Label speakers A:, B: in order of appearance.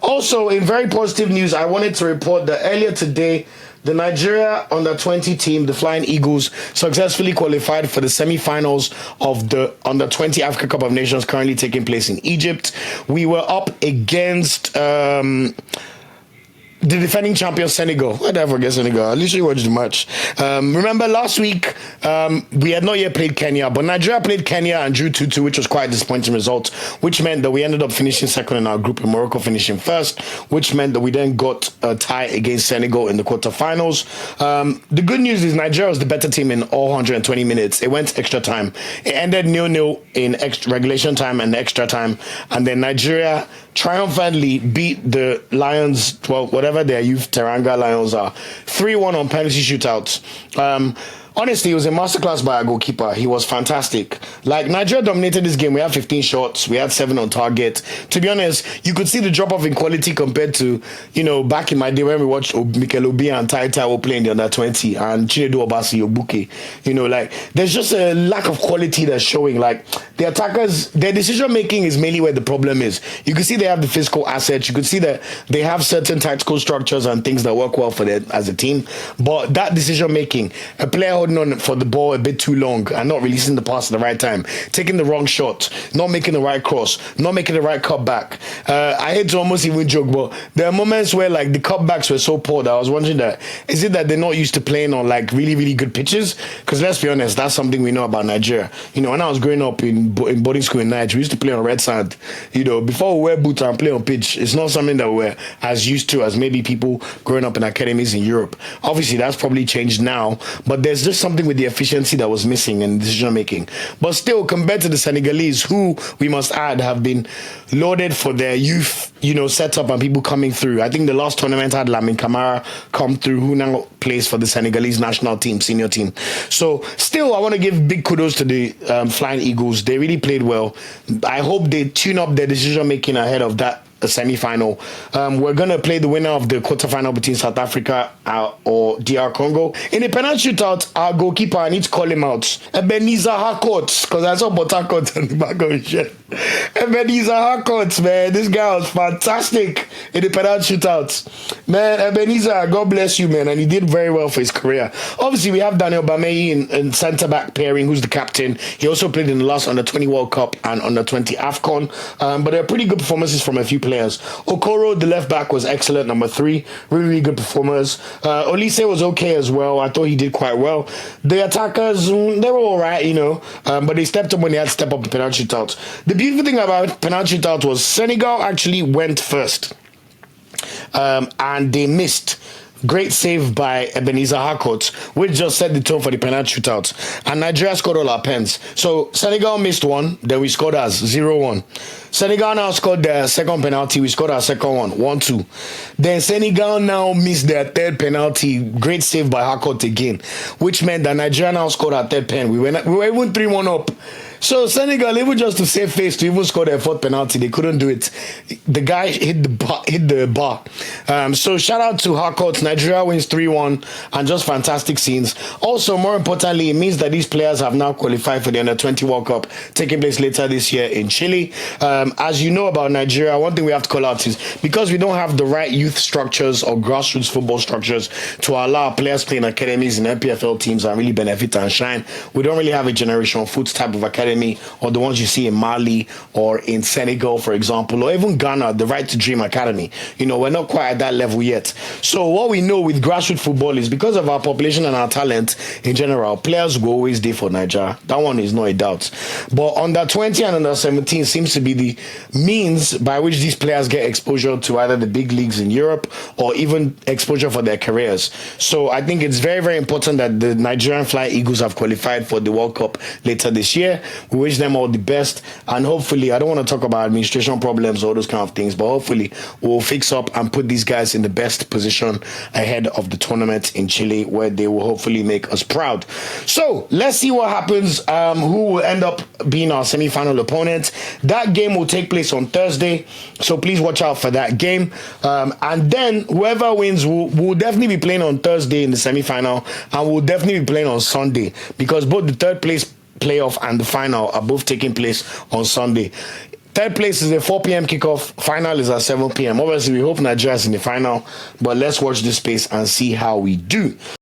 A: Also, in very positive news, I wanted to report that earlier today, the Nigeria under-20 team, the Flying Eagles, successfully qualified for the semi-finals of the under-20 Africa Cup of Nations currently taking place in Egypt. We were up against the defending champion Senegal. Why did I forget Senegal? I literally watched the match. Remember last week, we had not yet played Kenya, but Nigeria played Kenya and drew 2-2, which was quite a disappointing result, which meant that we ended up finishing second in our group and Morocco finishing first, which meant that we then got a tie against Senegal in the quarterfinals. The good news is Nigeria was the better team in all 120 minutes. It went extra time. It ended 0-0 in regulation time and extra time, and then Nigeria triumphantly beat the Lions, well, whatever their youth Teranga Lions are, 3-1 on penalty shootouts. Honestly, it was a masterclass by our goalkeeper. He was fantastic. Like, Nigeria dominated this game. We had 15 shots. We had 7 on target. To be honest, you could see the drop-off in quality compared to, back in my day when we watched Mikel Obi and Tai Taiwo playing the under-20 and Chinedu Obasi Obuke. There's just a lack of quality that's showing. Like, the attackers, their decision-making is mainly where the problem is. You can see they have the physical assets. You could see that they have certain tactical structures and things that work well for them as a team. But that decision-making, a player on for the ball a bit too long and not releasing the pass at the right time, taking the wrong shot, not making the right cross, not making the right cutback. I hate to almost even joke, but there are moments where like the cutbacks were so poor that I was wondering that is it that they're not used to playing on like really, really good pitches? Because let's be honest, that's something we know about Nigeria. When I was growing up in boarding school in Nigeria, we used to play on red sand. Before we wear boots and play on pitch, it's not something that we're as used to as maybe people growing up in academies in Europe. Obviously, that's probably changed now, but there's just something with the efficiency that was missing in decision making. But still, compared to the Senegalese, who we must add have been lauded for their youth, setup and people coming through. I think the last tournament had Lamine Camara come through, who now plays for the Senegalese national team, senior team. So still, I want to give big kudos to the Flying Eagles. They really played well. I hope they tune up their decision making ahead of that semi-final. We're going to play the winner of the quarterfinal between South Africa or DR Congo. In the penalty shootout, our goalkeeper, I need to call him out, Ebenezer Harcourt, because I saw Botakot on the back of his shirt. Ebenezer Harcourt, man, this guy was fantastic in the penalty shootout. Man, Ebenezer, God bless you, man, and he did very well for his career. Obviously, we have Daniel Bameyi in centre-back pairing, who's the captain. He also played in the last Under-20 World Cup and Under-20 AFCON, but there are pretty good performances from a few players. Okoro, the left back, was excellent. Number 3, really, really good performers. Olise was okay as well. I thought he did quite well. The attackers, they were all right, but they stepped up when they had to step up the penalty shootout. The beautiful thing about penalty shootout was Senegal actually went first, and they missed. Great save by Ebenezer Harcourt, which just set the tone for the penalty shootout. And Nigeria scored all our pens. So Senegal missed one, then we scored ours, 0-1. Senegal now scored their second penalty, we scored our second one, 1-2. Then Senegal now missed their third penalty, great save by Harcourt again, which meant that Nigeria now scored our third pen. We were even 3-1 up. So Senegal, even just to save face to even score their fourth penalty, they couldn't do it. The guy hit the bar. So shout out to Harcourt. Nigeria wins 3-1 and just fantastic scenes. Also, more importantly, it means that these players have now qualified for the Under-20 World Cup taking place later this year in Chile. As you know about Nigeria, one thing we have to call out is because we don't have the right youth structures or grassroots football structures to allow players playing academies and NPFL teams and really benefit and shine, we don't really have a generational foods type of academy, or the ones you see in Mali or in Senegal, for example, or even Ghana, the Right to Dream Academy. We're not quite at that level yet. So what we know with grassroots football is because of our population and our talent in general, players will always do for Nigeria. That one is not a doubt. But under 20 and under 17 seems to be the means by which these players get exposure to either the big leagues in Europe or even exposure for their careers. So I think it's very, very important that the Nigerian Flying Eagles have qualified for the World Cup later this year. We wish them all the best, and hopefully, I don't want to talk about administration problems or those kind of things, but hopefully we'll fix up and put these guys in the best position ahead of the tournament in Chile, where they will hopefully make us proud. So let's see what happens, who will end up being our semi-final opponent. That game will take place on Thursday, so please watch out for that game. And then whoever wins will definitely be playing on Thursday in the semi-final, and will definitely be playing on Sunday, because both the third place playoff and the final are both taking place on Sunday. Third place is a 4 p.m. kickoff. Final is at 7 p.m. Obviously, we hope Nigeria's in the final, but let's watch this space and see how we do.